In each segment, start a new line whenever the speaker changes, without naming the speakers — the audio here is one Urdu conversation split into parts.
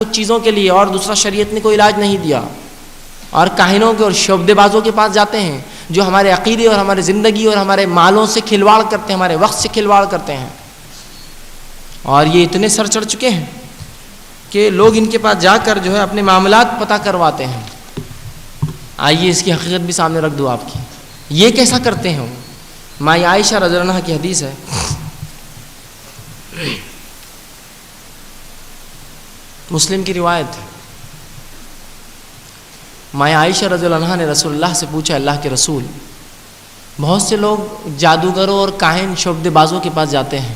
کچھ چیزوں کے لیے، اور دوسرا شریعت نے کوئی علاج نہیں دیا. اور کاہنوں کے اور شعبدے بازوں کے پاس جاتے ہیں جو ہمارے عقیدے اور ہمارے زندگی اور ہمارے مالوں سے کھلواڑ کرتے ہیں، ہمارے وقت سے کھلواڑ کرتے ہیں. اور یہ اتنے سر چڑھ چکے ہیں کہ لوگ ان کے پاس جا کر جو ہے اپنے معاملات پتہ کرواتے ہیں. آئیے اس کی حقیقت بھی سامنے رکھ دو آپ کی. یہ کیسا کرتے ہیں؟ ماں عائشہ رضی اللہ عنہا کی حدیث ہے، مسلم کی روایت ہے. ماں عائشہ رضی اللہ عنہا نے رسول اللہ سے پوچھا، اللہ کے رسول، بہت سے لوگ جادوگروں اور کاہن شعبدے بازوں کے پاس جاتے ہیں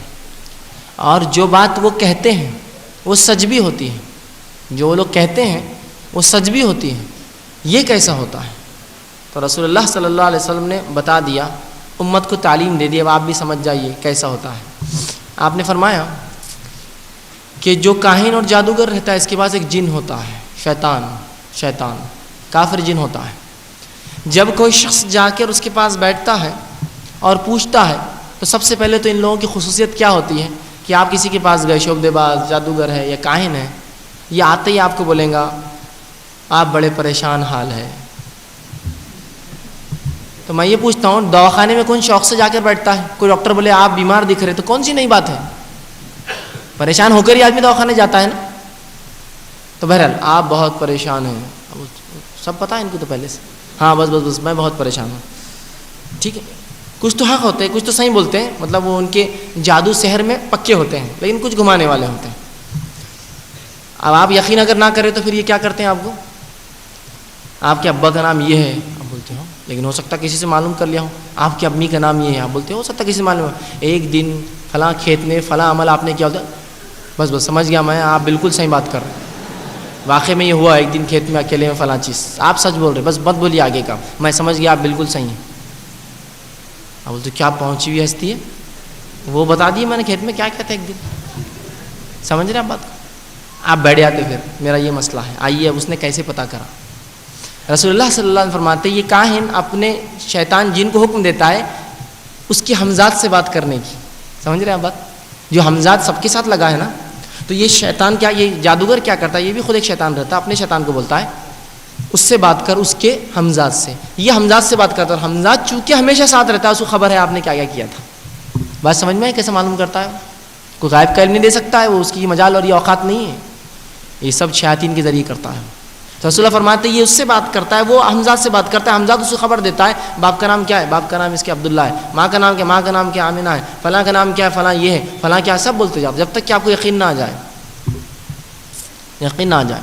اور جو بات وہ کہتے ہیں وہ سچ بھی ہوتی ہے، جو وہ لوگ کہتے ہیں وہ سچ بھی ہوتی ہے، یہ کیسا ہوتا ہے؟ تو رسول اللہ صلی اللہ علیہ وسلم نے بتا دیا، امت کو تعلیم دے دی. اب آپ بھی سمجھ جائیے کیسا ہوتا ہے. آپ نے فرمایا کہ جو کاہن اور جادوگر رہتا ہے اس کے پاس ایک جن ہوتا ہے، شیطان کافر جن ہوتا ہے. جب کوئی شخص جا کر اس کے پاس بیٹھتا ہے اور پوچھتا ہے تو سب سے پہلے تو ان لوگوں کی خصوصیت کیا ہوتی ہے کہ آپ کسی کے پاس گئے، شعبدے باز جادوگر ہے یا کاہن ہے، یہ آتے ہی آپ کو بولیں گا آپ بڑے پریشان حال ہے. تو میں یہ پوچھتا ہوں، دواخانے میں کون شوق سے جا کر بیٹھتا ہے؟ کوئی ڈاکٹر بولے آپ بیمار دکھ رہے تو کون سی نئی بات ہے؟ پریشان ہو کر ہی آدمی دواخانے جاتا ہے نا. تو بہرحال آپ بہت پریشان ہیں، سب پتہ ہے ان کو تو پہلے سے، ہاں بس میں بہت پریشان ہوں. ٹھیک ہے، کچھ تو حق ہوتے ہیں، کچھ تو صحیح بولتے ہیں، مطلب وہ ان کے جادو سحر میں پکے ہوتے ہیں، لیکن کچھ گھمانے والے ہوتے ہیں. اب آپ یقین اگر نہ کریں تو پھر یہ کیا کرتے ہیں آپ کو، آپ کے ابا کا نام یہ ہے، آپ بولتے ہو لیکن ہو سکتا کسی سے معلوم کر لیا ہوں. آپ کی امی کا نام یہ ہے، آپ بولتے ہو سکتا کسی سے معلوم ہے. ایک دن فلاں کھیت میں فلاں عمل آپ نے کیا ہوتا، بس سمجھ گیا میں، آپ بالکل صحیح بات کر رہے ہیں، واقعی میں یہ ہوا ایک دن کھیت میں اکیلے میں فلاں چیز، آپ سچ بول رہے، بس مت بولیے آگے کا، میں سمجھ گیا آپ بالکل صحیح ہیں. آپ بولتے کیا پہنچی ہوئی ہستی ہے، وہ بتا دیے میں نے کھیت میں کیا کیا تھا ایک دن. سمجھ رہے آپ بات کو؟ آپ بیٹھ جاتے، پھر میرا یہ مسئلہ ہے، آئیے اب اس نے کیسے پتہ کرا. رسول اللہ صلی اللہ علیہ وسلم فرماتے یہ کاہن اپنے شیطان جن کو حکم دیتا ہے اس کی ہمزاد سے بات کرنے کی. سمجھ رہے ہیں آپ بات؟ جو ہمزاد سب کے ساتھ لگا ہے نا، تو یہ شیطان کیا، یہ جادوگر کیا کرتا ہے، یہ بھی خود ایک شیطان رہتا ہے، اپنے شیطان کو بولتا ہے اس سے بات کر، اس کے ہمزاد سے. یہ ہمزاد سے بات کرتا ہے، اور ہمزاد چونکہ ہمیشہ ساتھ رہتا ہے، اس کو خبر ہے آپ نے کیا کیا کیا تھا. بات سمجھ میں ہے کیسے معلوم کرتا ہے؟ کوئی غائب کا علم نہیں دے سکتا ہے، وہ اس کی مجال اور یہ اوقات نہیں ہے، یہ سب شیاطین کے ذریعے کرتا ہے. تو رسول اللہ فرماتے ہیں یہ اس سے بات کرتا ہے، وہ ہمزاد سے بات کرتا ہے، ہمزاد اس کو خبر دیتا ہے باپ کا نام کیا ہے، باپ کا نام اس کے عبداللہ ہے، ماں کا نام کیا، ماں کا نام کیا آمنہ ہے، فلاں کا نام کیا ہے، فلاں یہ ہے، فلاں کیا، سب بولتے جاؤ جب تک کہ آپ کو یقین نہ آ جائے، یقین نہ آ جائے.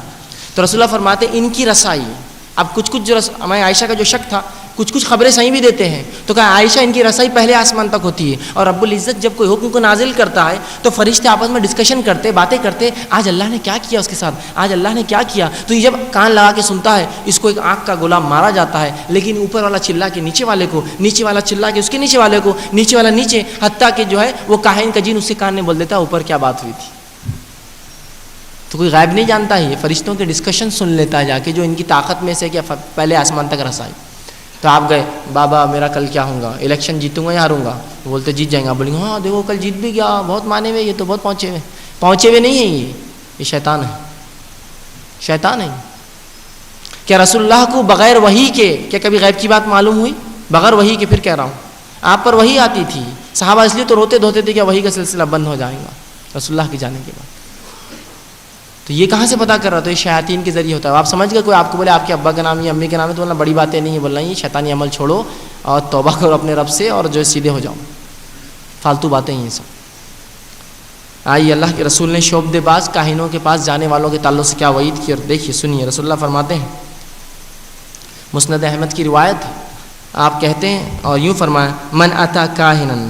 تو رسول اللہ فرماتے ہیں ان کی رسائی. اب کچھ جو ہمارے عائشہ کا جو شک تھا، کچھ خبریں صحیح بھی دیتے ہیں، تو کہا عائشہ ان کی رسائی پہلے آسمان تک ہوتی ہے، اور رب العزت جب کوئی حکم کو نازل کرتا ہے تو فرشتے آپس میں ڈسکشن کرتے، باتیں کرتے، آج اللہ نے کیا کیا اس کے ساتھ، آج اللہ نے کیا کیا. تو یہ جب کان لگا کے سنتا ہے، اس کو ایک آنکھ کا گولا مارا جاتا ہے، لیکن اوپر والا چلا کے نیچے والے کو، نیچے والا چلا کے اس کے نیچے والے کو، نیچے والا نیچے، حتیٰ کہ جو ہے وہ کاہن کا جن اس کے کان میں بول دیتا ہے اوپر کیا بات ہوئی تھی. تو کوئی غائب نہیں جانتا ہے، یہ فرشتوں کے ڈسکشن سن لیتا ہے جا کے، جو ان کی طاقت میں سے کیا پہلے آسمان تک رسائی. تو آپ گئے، بابا میرا کل کیا ہوگا، الیکشن جیتوں گا یا ہاروں گا؟ بولتے جیت جائیں گا. بولیں گے ہاں دیکھو کل جیت بھی گیا، بہت مانے ہوئے، یہ تو بہت پہنچے ہوئے نہیں ہیں، یہ شیطان ہے، شیطان ہے. کیا رسول اللہ کو بغیر وحی کے کیا کبھی غیب کی بات معلوم ہوئی؟ بغیر وحی کے. پھر کہہ رہا ہوں آپ پر وحی آتی تھی، صحابہ اس لیے تو روتے دھوتے تھے کہ وحی کا سلسلہ بند ہو جائے گا رسول اللہ کے جانے کے بعد. تو یہ کہاں سے پتہ کر رہا تھا؟ یہ شیاطین کے ذریعے ہوتا ہے. آپ سمجھ گئے کوئی آپ کو بولے آپ کے ابا کا نام یا امی کا نام ہے تو بولنا بڑی باتیں نہیں ہے، بولنا یہ شیطانی عمل چھوڑو اور توبہ کرو اپنے رب سے اور جو سیدھے ہو جاؤ، فالتو باتیں ہیں یہ سب. آئیے اللہ کے رسول نے شعبدے باز کاہنوں کے پاس جانے والوں کے تعلق سے کیا وعید کی، اور دیکھیے سنیے. رسول اللہ فرماتے ہیں، مسند احمد کی روایت، آپ کہتے ہیں اور یوں فرمایا من اتا کاہنا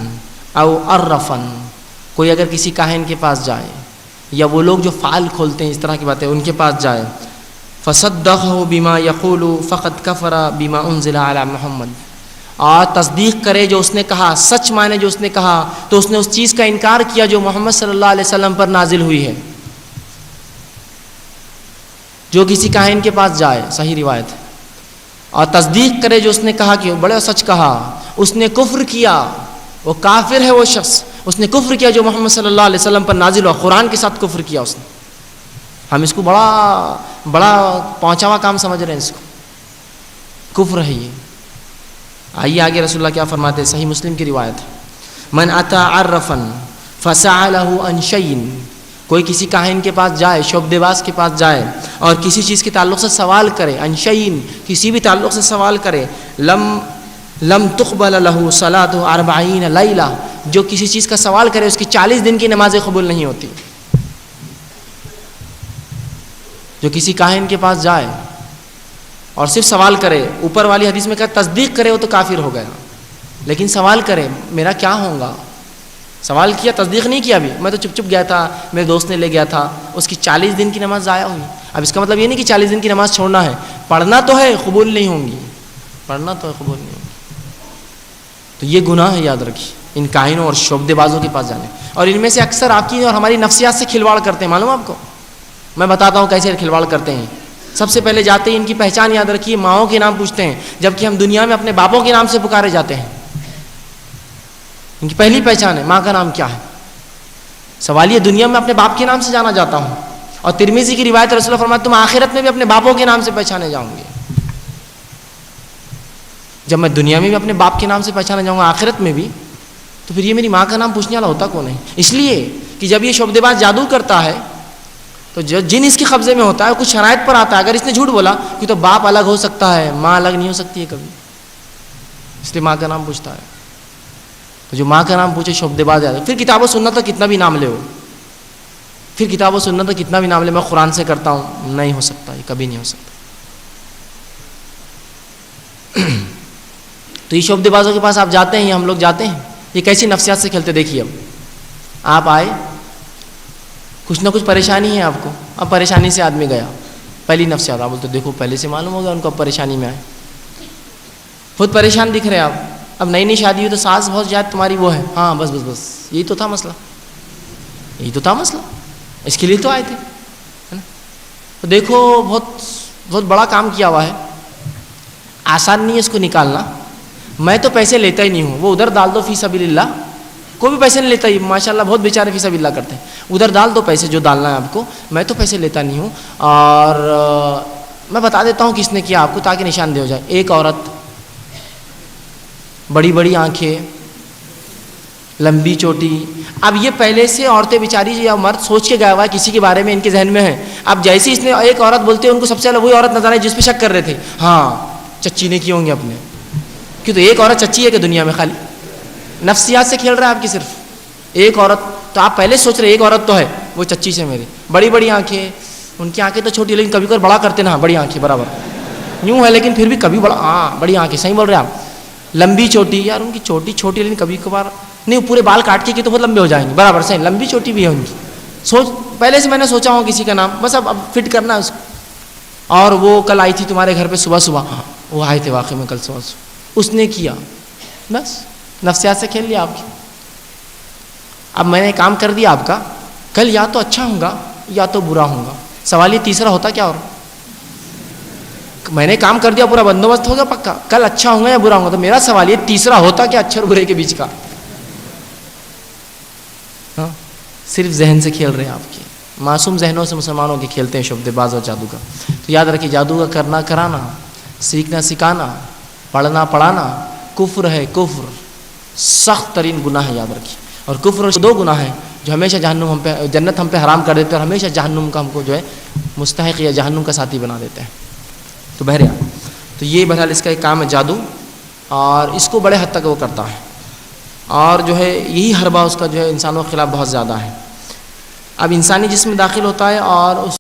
او عرفا، کوئی اگر کسی کاہن کے پاس جائے یا وہ لوگ جو فعال کھولتے ہیں اس طرح کی باتیں ان کے پاس جائے، فصدقه بما يقول فقد كفر بما انزل على محمد، اور تصدیق کرے جو اس نے کہا، سچ مانے جو اس نے کہا، تو اس نے اس چیز کا انکار کیا جو محمد صلی اللہ علیہ وسلم پر نازل ہوئی ہے. جو کسی کاہن کے پاس جائے، صحیح روایت ہے، اور تصدیق کرے جو اس نے کہا کہ بڑے سچ کہا، اس نے کفر کیا، وہ کافر ہے وہ شخص، اس نے کفر کیا جو محمد صلی اللہ علیہ وسلم پر نازل ہوا، قرآن کے ساتھ کفر کیا اس نے. ہم اس کو بڑا پہنچا ہوا کام سمجھ رہے ہیں اس کو، کفر ہے یہ۔ آئیے آگے رسول اللہ کیا فرماتے ہیں، صحیح مسلم کی روایت ہے، من اتا عرفا فسأله عن شيء، کوئی کسی کاہن کے پاس جائے، شعبدے باز کے پاس جائے اور کسی چیز کے تعلق سے سوال کرے، عن شيء کسی بھی تعلق سے سوال کرے، لم تقبل له صلاة 40 لیلہ، جو کسی چیز کا سوال کرے اس کی 40 دن کی نمازیں قبول نہیں ہوتی۔ جو کسی کاہن کے پاس جائے اور صرف سوال کرے، اوپر والی حدیث میں کہا تصدیق کرے وہ تو کافر ہو گیا، لیکن سوال کرے میرا کیا ہوگا، سوال کیا تصدیق نہیں کیا، ابھی میں تو چپ چپ گیا تھا، میرے دوست نے لے گیا تھا، اس کی 40 دن کی نماز ضائع ہوئی۔ اب اس کا مطلب یہ نہیں کہ 40 دن کی نماز چھوڑنا ہے، پڑھنا تو ہے قبول نہیں ہوں گی، پڑھنا تو ہے قبول نہیں ہوں گی۔ تو یہ گناہ ہے، یاد رکھیے، ان کاہنوں اور شعبدے بازوں کے پاس جانے، اور ان میں سے اکثر آپ کی اور ہماری نفسیات سے کھلواڑ کرتے ہیں، معلوم آپ کو؟ میں بتاتا ہوں کیسے کھلواڑ کرتے ہیں۔ سب سے پہلے جاتے ہیں، ان کی پہچان یاد رکھیے، ماؤں کے نام پوچھتے ہیں، جبکہ ہم دنیا میں اپنے باپوں کے نام سے پکارے جاتے ہیں۔ ان کی پہلی پہچان ہے ماں کا نام کیا ہے، سوال یہ دنیا میں اپنے باپ کے نام سے جانا جاتا ہوں، اور ترمذی کی روایت رسول اللہ فرماتے تم آخرت میں بھی اپنے باپوں کے نام سے پہچانے جاؤں گے۔ جب میں دنیا میں بھی اپنے باپ کے نام سے پہچانا جاؤں گا، آخرت میں بھی، تو پھر یہ میری ماں کا نام پوچھنے والا ہوتا کون ہے؟ اس لیے کہ جب یہ شعبدے باز جادو کرتا ہے تو جو جن اس کے قبضے میں ہوتا ہے کچھ شرائط پر آتا ہے، اگر اس نے جھوٹ بولا کہ تو باپ الگ ہو سکتا ہے، ماں الگ نہیں ہو سکتی ہے کبھی، اس لیے ماں کا نام پوچھتا ہے۔ تو جو ماں کا نام پوچھے شعبدے باز ہے۔ پھر کتاب و سنت تو کتنا بھی نام لے ہو، پھر کتاب و سنت تو کتنا بھی نام لے، میں قرآن سے کرتا ہوں، نہیں ہو سکتا، یہ کبھی نہیں ہو سکتا۔ تو یہ شعبدے بازوں کے پاس آپ جاتے ہیں، ہم لوگ جاتے ہیں، یہ کیسی نفسیات سے کھیلتے دیکھیے۔ اب آپ آئے، کچھ نہ کچھ پریشانی ہے آپ کو، اب پریشانی سے آدمی گیا، پہلی نفسیات آپ بولتے دیکھو پہلے سے معلوم ہوگا ان کو اب پریشانی میں آئے، خود پریشان دکھ رہے آپ، اب نئی نئی شادی ہوئی تو ساس بہت زیادہ تمہاری وہ ہے، ہاں بس بس بس یہی تو تھا مسئلہ، یہی تو تھا مسئلہ، اس کے لیے تو آئے تھے، ہے نا؟ تو دیکھو بہت بڑا کام کیا ہوا ہے، آسان نہیں ہے اس کو نکالنا، میں تو پیسے لیتا ہی نہیں ہوں، وہ ادھر ڈال دو فی سبیل اللہ، کوئی بھی پیسے نہیں لیتا، ماشاءاللہ بہت بیچارے فی سبیل اللہ کرتے ہیں، ادھر ڈال دو پیسے جو ڈالنا ہے آپ کو، میں تو پیسے لیتا نہیں ہوں۔ اور میں بتا دیتا ہوں کس نے کیا آپ کو تاکہ نشاندہ ہو جائے۔ ایک عورت، بڑی بڑی آنکھیں، لمبی چوٹی، اب یہ پہلے سے عورتیں بیچاری یا مرد سوچ کے گیا ہوا ہے کسی کے بارے میں، ان کے ذہن میں ہے، اب جیسے اس نے ایک عورت بولتے ہیں ان کو سب سے پہلے وہی عورت نظر آئی جس پہ شک کر رہے تھے، ہاں چچی نے کی ہوں گے اپنے، کیوں تو ایک عورت چچی ہے کہ دنیا میں خالی نفسیات سے کھیل رہا ہے آپ کی صرف ایک عورت، تو آپ پہلے سوچ رہے ایک عورت تو ہے وہ چچی سے میری، بڑی بڑی آنکھیں، ان کی آنکھیں تو چھوٹی لیکن کبھی کبھی بڑا کرتے نا، بڑی آنکھیں برابر یوں ہے لیکن پھر بھی کبھی بڑا، ہاں بڑی آنکھیں، صحیح بول رہے ہیں آپ، لمبی چوٹی، یار ان کی چوٹی چھوٹی لیکن کبھی کبھار نہیں، پورے بال کاٹ کے تو بہت لمبے ہو جائیں گے، برابر صحیح لمبی چوٹی بھی ہے ان کی، سوچ پہلے سے میں نے سوچا ہوں کسی کا نام، بس اب فٹ کرنا ہے اس کو۔ اور وہ کل آئی تھی تمہارے گھر پہ صبح صبح، وہ آئے تھے واقعی میں کل صبح اس نے کیا، بس نفسیات سے کھیل لیا آپ کی۔ اب میں نے کام کر دیا آپ کا، کل یا تو اچھا ہوں گا یا تو برا ہوں گا، سوال یہ تیسرا ہوتا کیا، اور میں نے کام کر دیا پورا بندوبست ہو گیا پکا، کل اچھا ہوں گا یا برا ہوں گا، تو میرا سوال یہ تیسرا ہوتا کیا اچھا اور برے کے بیچ کا، ہاں صرف ذہن سے کھیل رہے ہیں آپ کے، معصوم ذہنوں سے مسلمانوں کے کھیلتے ہیں شعبدے باز اور جادو کا۔ تو یاد رکھیے جادو کا کرنا کرانا، سیکھنا سکھانا، پڑھنا پڑھانا کفر ہے، کفر سخت ترین گناہ ہے، یاد رکھیے۔ اور کفر دو گناہ ہیں جو ہمیشہ جہنم ہم پہ، جنت ہم پہ حرام کر دیتے ہیں اور ہمیشہ جہنم کا ہم کو جو ہے مستحق یا جہنم کا ساتھی بنا دیتے ہیں۔ تو بہرحال تو یہ بہرحال اس کا ایک کام ہے جادو، اور اس کو بڑے حد تک وہ کرتا ہے، اور جو ہے یہی حربہ اس کا جو ہے انسانوں کے خلاف بہت زیادہ ہے۔ اب انسانی جسم میں داخل ہوتا ہے اور اس